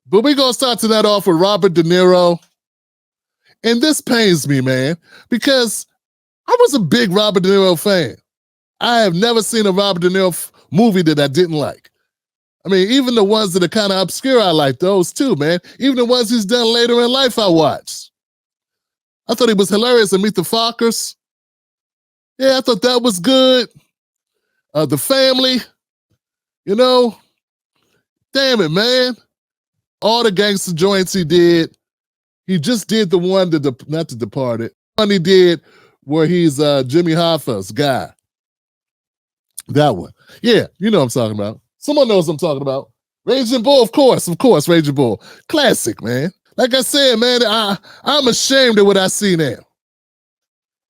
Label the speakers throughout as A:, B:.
A: But we're going to start tonight off with Robert De Niro. And this pains me, man, because I was a big Robert De Niro fan. I have never seen a Robert De Niro movie that I didn't like. I mean, even the ones that are kind of obscure, I like those too, man. Even the ones he's done later in life, I watched. I thought he was hilarious in Meet the Fockers. Yeah, I thought that was good. The Family, you know, damn it, man. All the gangster joints he did. He just did the one, not The Departed, one he did where he's Jimmy Hoffa's guy. That one. Yeah, you know what I'm talking about. Someone knows what I'm talking about. Raging Bull, of course, Raging Bull. Classic, man. Like I said, man, I'm ashamed of what I see now.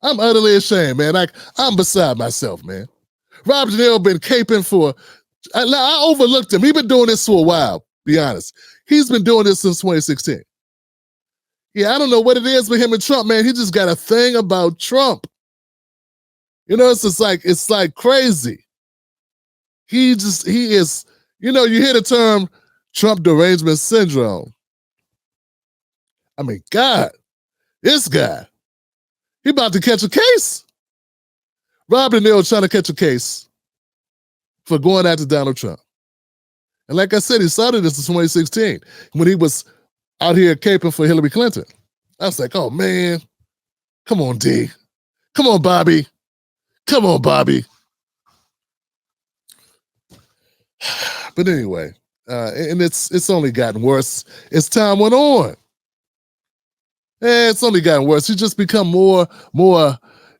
A: I'm utterly ashamed, man. Like, I'm beside myself, man. Robert De Niro been caping for, I overlooked him. He's been doing this for a while, be honest. He's been doing this since 2016. Yeah, I don't know what it is with him and Trump, man. He just got a thing about Trump. You know, it's like crazy. He is, you know, you hear the term Trump derangement syndrome. I mean, God, this guy, he about to catch a case. Robert De Niro trying to catch a case for going after Donald Trump. And like I said, he started this in 2016 when he was out here caping for Hillary Clinton. I was like, oh, man, come on, D. Come on, Bobby. Come on, Bobby. But anyway, and it's only gotten worse as time went on. It's only gotten worse. He's just become more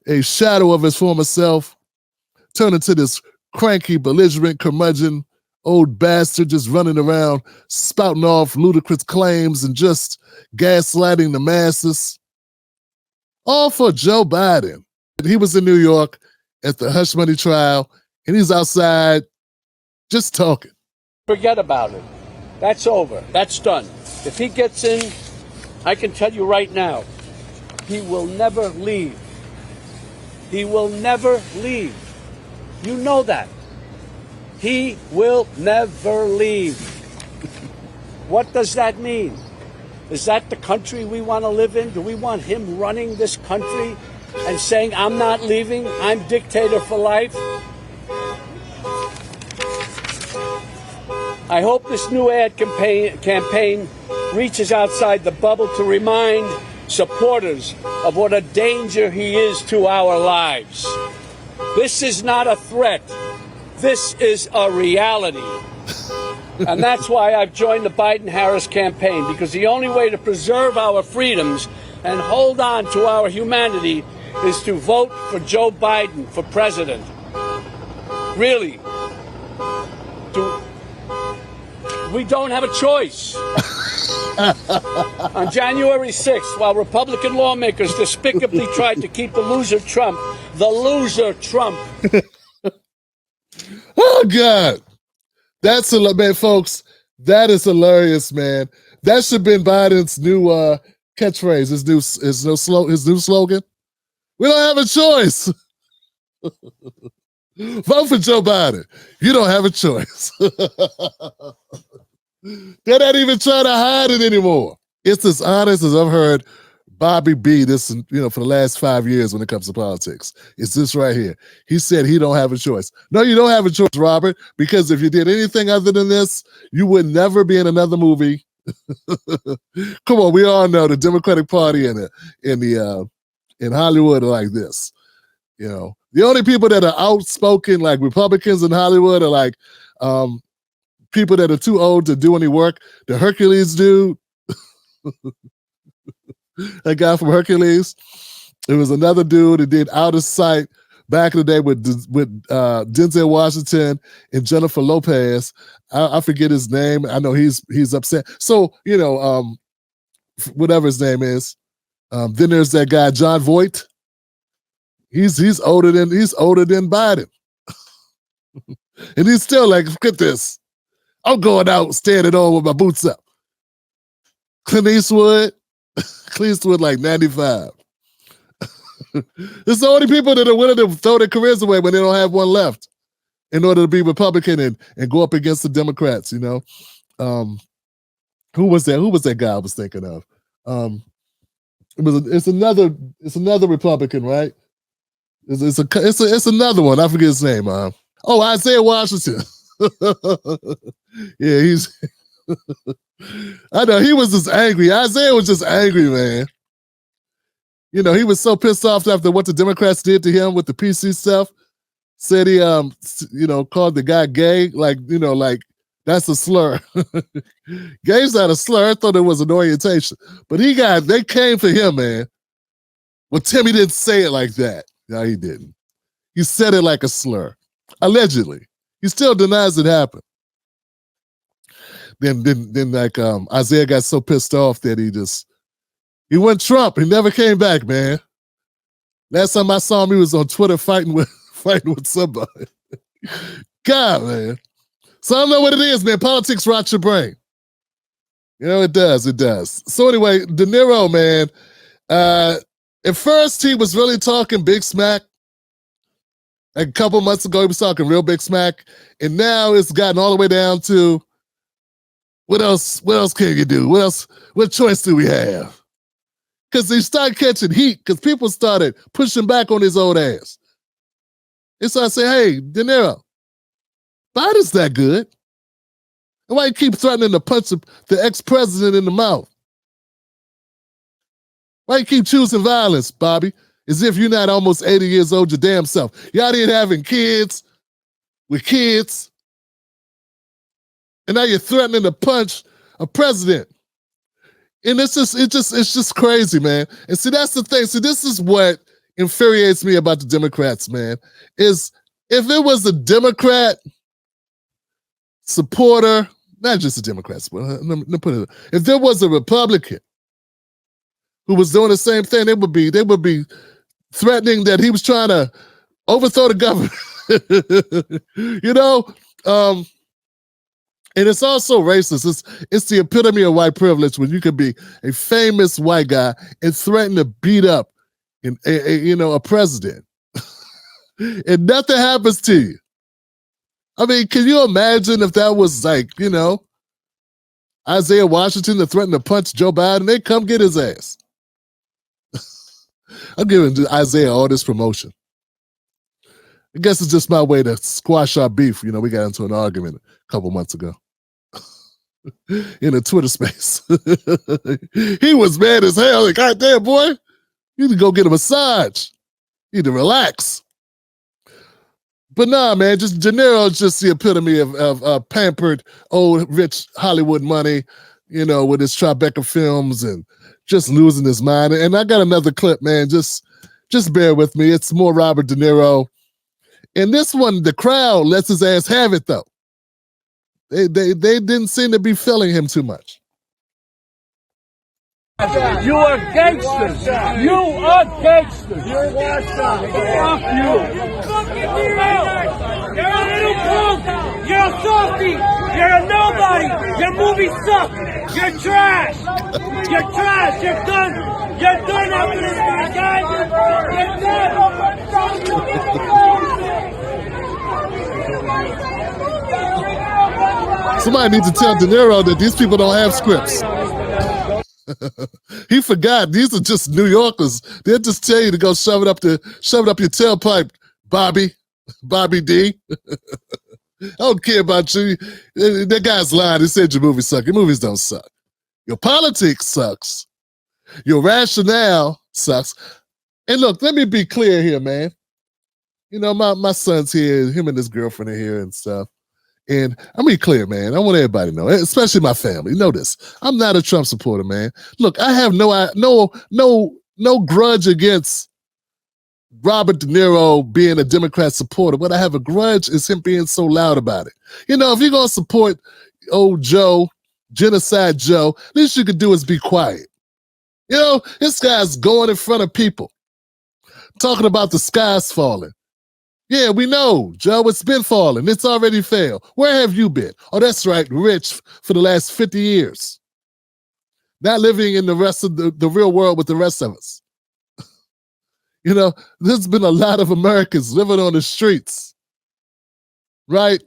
A: a shadow of his former self, turned into this cranky, belligerent, curmudgeon, old bastard just running around, spouting off ludicrous claims and just gaslighting the masses. All for Joe Biden. He was in New York at the hush money trial, and he's outside just talking.
B: Forget about it. That's over. That's done. If he gets in, I can tell you right now, he will never leave. He will never leave. You know that. He will never leave. What does that mean? Is that the country we want to live in? Do we want him running this country and saying, I'm not leaving, I'm dictator for life? I hope this new ad campaign reaches outside the bubble to remind supporters of what a danger he is to our lives. This is not a threat. This is a reality. And that's why I've joined the Biden-Harris campaign, because the only way to preserve our freedoms and hold on to our humanity is to vote for Joe Biden for president. Really. We don't have a choice. On January 6th, while Republican lawmakers despicably tried to keep the loser Trump,
A: Oh, God. That's man, folks. That is hilarious, man. That should have been Biden's new catchphrase, his new slogan. We don't have a choice. Vote for Joe Biden. You don't have a choice. They're not even trying to hide it anymore. It's as honest as I've heard Bobby B this, for the last 5 years when it comes to politics. It's this right here. He said he don't have a choice. No, you don't have a choice, Robert, because if you did anything other than this, you would never be in another movie. Come on, we all know the Democratic Party in Hollywood are like this. You know, the only people that are outspoken, like Republicans in Hollywood, are like people that are too old to do any work. The Hercules dude, that guy from Hercules. There was another dude that did Out of Sight back in the day with Denzel Washington and Jennifer Lopez. I forget his name. I know he's upset. So, whatever his name is. Then there's that guy, John Voight. He's older than Biden. And he's still like, look at this. I'm going out standing on with my boots up. Clint Eastwood like 95. It's the only people that are willing to throw their careers away when they don't have one left in order to be Republican and go up against the Democrats, Who was that? Who was that guy I was thinking of? It's another Republican, right? It's another one. I forget his name. Isaiah Washington. Yeah, he's. I know he was just angry. Isaiah was just angry, man. You know, he was so pissed off after what the Democrats did to him with the PC stuff. Said he, called the guy gay. Like, that's a slur. Gay's not a slur. I thought it was an orientation. But they came for him, man. Well, Timmy didn't say it like that. No, he didn't. He said it like a slur. Allegedly. He still denies it happened. Then Isaiah got so pissed off that he went Trump. He never came back, man. Last time I saw him, he was on Twitter fighting with somebody. God, man. So I don't know what it is, man. Politics rots your brain. You know, it does. So anyway, De Niro, man, at first he was really talking big smack. Like a couple months ago, he was talking real big smack. And now it's gotten all the way down to what else can you do? What choice do we have? Because he started catching heat because people started pushing back on his old ass. And so I say, hey, De Niro, Biden's that good. And why you keep threatening to punch the ex-president in the mouth? Why you keep choosing violence, Bobby? As if you're not almost 80 years old your damn self. Y'all didn't having kids with kids. And now you're threatening to punch a president. And it's just crazy, man. And see, that's the thing. See, this is what infuriates me about the Democrats, man, is if it was a Democrat supporter, not just a Democrat supporter, let me put it, if there was a Republican who was doing the same thing, they would be threatening that he was trying to overthrow the government. And it's also racist. It's the epitome of white privilege when you could be a famous white guy and threaten to beat up a president. And nothing happens to you. I mean, can you imagine if that was Isaiah Washington that threatened to punch Joe Biden? They'd come get his ass. I'm giving Isaiah all this promotion. I guess it's just my way to squash our beef. We got into an argument a couple months ago in a Twitter space. He was mad as hell. Like, God damn, boy, you need to go get a massage. You need to relax. But nah, man, just De Niro's just the epitome of pampered, old, rich Hollywood money, with his Tribeca films and just losing his mind. And I got another clip, man. Just bear with me. It's more Robert De Niro. And this one, the crowd lets his ass have it, though. They didn't seem to be feeling him too much.
B: You are gangsters. You are gangsters. You're washed up. Fuck you. Fuck Niro. You're a little punk. You're a softy. You're a nobody. Your movie sucks. You're trash. You're trash. You're done. You're done after this guy, guys. You're done.
A: Somebody needs to tell De Niro that these people don't have scripts. He forgot. These are just New Yorkers. They'll just tell you to go shove it up your tailpipe, Bobby D. I don't care about you. That guy's lying. He said your movies suck. Your movies don't suck. Your politics sucks. Your rationale sucks. And look, let me be clear here, man. My son's here. Him and his girlfriend are here and stuff. And I'm be clear, man. I want everybody to know, especially my family. Know this. I'm not a Trump supporter, man. Look, I have no grudge against Robert De Niro being a Democrat supporter. What I have a grudge is him being so loud about it. If you're gonna support old Joe, Genocide Joe, least you could do is be quiet. This guy's going in front of people, talking about the sky's falling. Yeah, we know, Joe, it's been falling. It's already failed. Where have you been? Oh, that's right, rich for the last 50 years. Not living in the rest of the real world with the rest of us. There's been a lot of Americans living on the streets, right?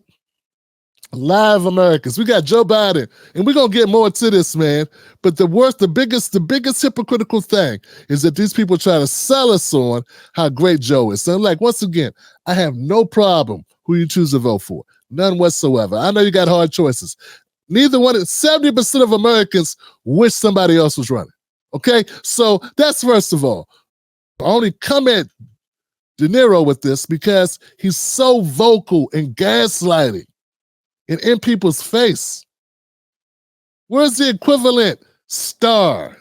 A: Live Americans. We got Joe Biden, and we're gonna get more to this, man. But the biggest hypocritical thing is that these people try to sell us on how great Joe is. So I'm like, once again, I have no problem who you choose to vote for. None whatsoever. I know you got hard choices. Neither one, 70% of Americans wish somebody else was running. Okay? So that's first of all. I only come at De Niro with this because he's so vocal and gaslighting and in people's face. Where's the equivalent star?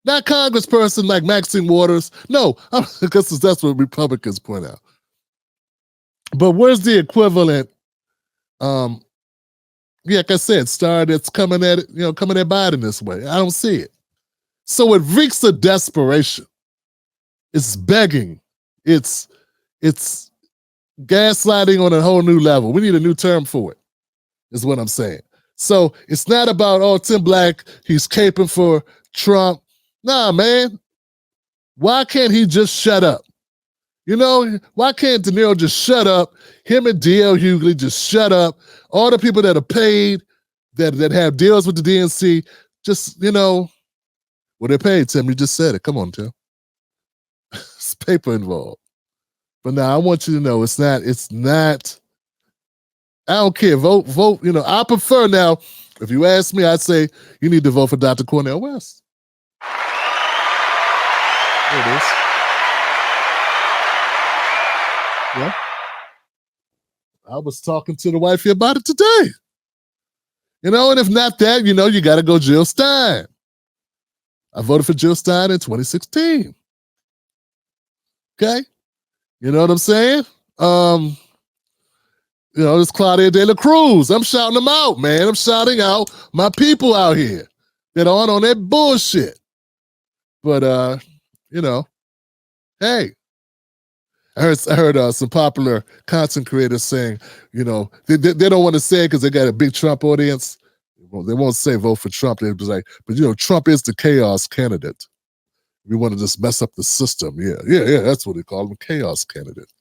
A: Not congressperson like Maxine Waters. No, because that's what Republicans point out. But where's the equivalent, like I said, star that's coming at Biden this way? I don't see it. So it reeks of desperation. It's begging. It's gaslighting on a whole new level. We need a new term for it, is what I'm saying. So it's not about, oh, Tim Black, he's caping for Trump. Nah, man. Why can't he just shut up? You know, why can't De Niro just shut up? Him and D.L. Hughley just shut up. All the people that are paid, that have deals with the DNC, just, well, they're paid, Tim. You just said it. Come on, Tim. It's paper involved. But now I want you to know it's not, I don't care. Vote. I prefer now, if you ask me, I'd say you need to vote for Dr. Cornel West. There it is. Yeah. I was talking to the wifey about it today. And if not that, you got to go Jill Stein. I voted for Jill Stein in 2016. Okay? You know what I'm saying? It's Claudia De La Cruz. I'm shouting them out, man. I'm shouting out my people out here that aren't on that bullshit. But, hey, I heard some popular content creators saying, they don't want to say it because they got a big Trump audience. They won't say vote for Trump. They'll be like, but Trump is the chaos candidate. We want to just mess up the system. Yeah. That's what they call him, chaos candidate.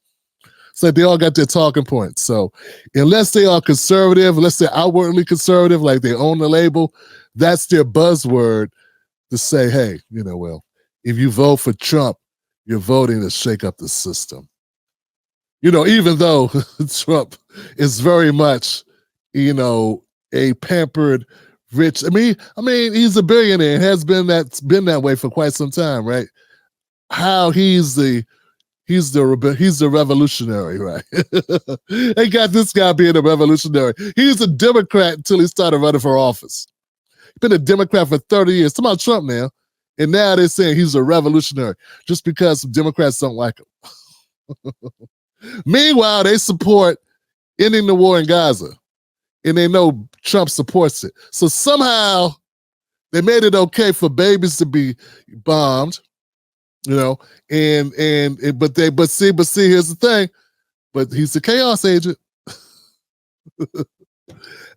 A: So they all got their talking points. So unless they are conservative, unless they're outwardly conservative, like they own the label, that's their buzzword to say, hey, if you vote for Trump, you're voting to shake up the system. Even though Trump is very much, a pampered, rich. I mean, he's a billionaire and has been that way for quite some time, right? How he's the revolutionary, right? They got this guy being a revolutionary. He's a Democrat until he started running for office. He's been a Democrat for 30 years. Talking about Trump now. And now they're saying he's a revolutionary just because Democrats don't like him. Meanwhile, they support ending the war in Gaza. And they know Trump supports it. So somehow they made it okay for babies to be bombed, but see, here's the thing. But he's a chaos agent.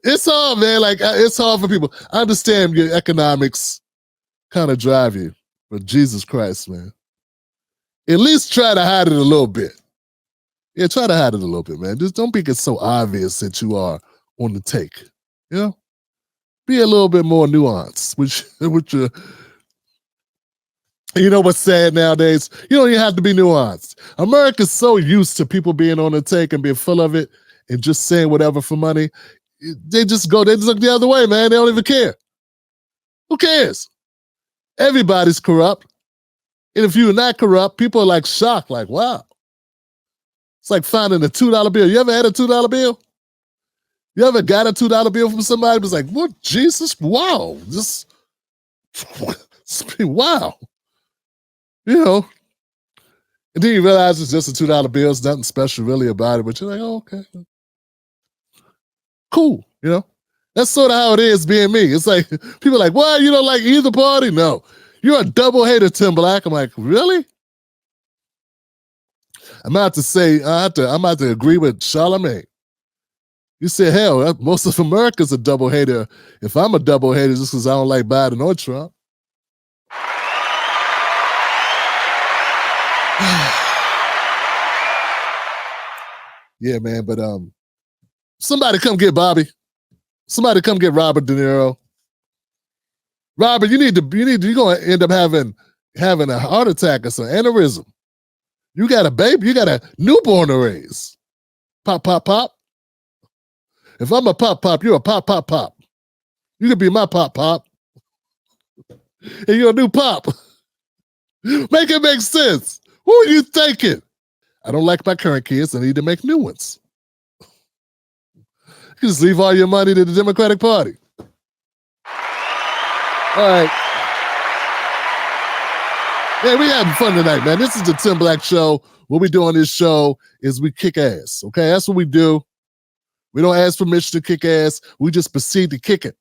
A: It's hard, man. Like, it's hard for people. I understand your economics kind of drive you, but Jesus Christ, man. At least try to hide it a little bit. Yeah, try to hide it a little bit, man. Just don't make it so obvious that you are on the take. Be a little bit more nuanced, which what's sad nowadays? You don't even have to be nuanced. America's so used to people being on the take and being full of it and just saying whatever for money. They just look the other way, man. They don't even care. Who cares? Everybody's corrupt. And if you're not corrupt, people are like shocked, like, wow. It's like finding a $2 bill. You ever had a $2 bill? You ever got a $2 bill from somebody? It was like, what? Jesus? Wow. Wow. And then you realize it's just a $2 bill. There's nothing special really about it, but you're like, oh, okay. Cool. That's sort of how it is being me. It's like, people are like, well, you don't like either party? No. You're a double hater, Tim Black. I'm like, really? I'm about to agree with Charlemagne. You said, hell, most of America's a double hater. If I'm a double hater, just because I don't like Biden or Trump. Yeah, man, but somebody come get Bobby. Somebody come get Robert De Niro. Robert, you're gonna end up having a heart attack or some aneurysm. You got a baby, you got a newborn to raise. Pop, pop, pop. If I'm a pop, pop, you're a pop, pop, pop. You could be my pop, pop. And you're a new pop. Make it make sense. Who are you thinking? I don't like my current kids. I need to make new ones. You just leave all your money to the Democratic Party. All right. Yeah, we having fun tonight, man. This is the Tim Black Show. What we do on this show is we kick ass, okay? That's what we do. We don't ask permission to kick ass. We just proceed to kick it.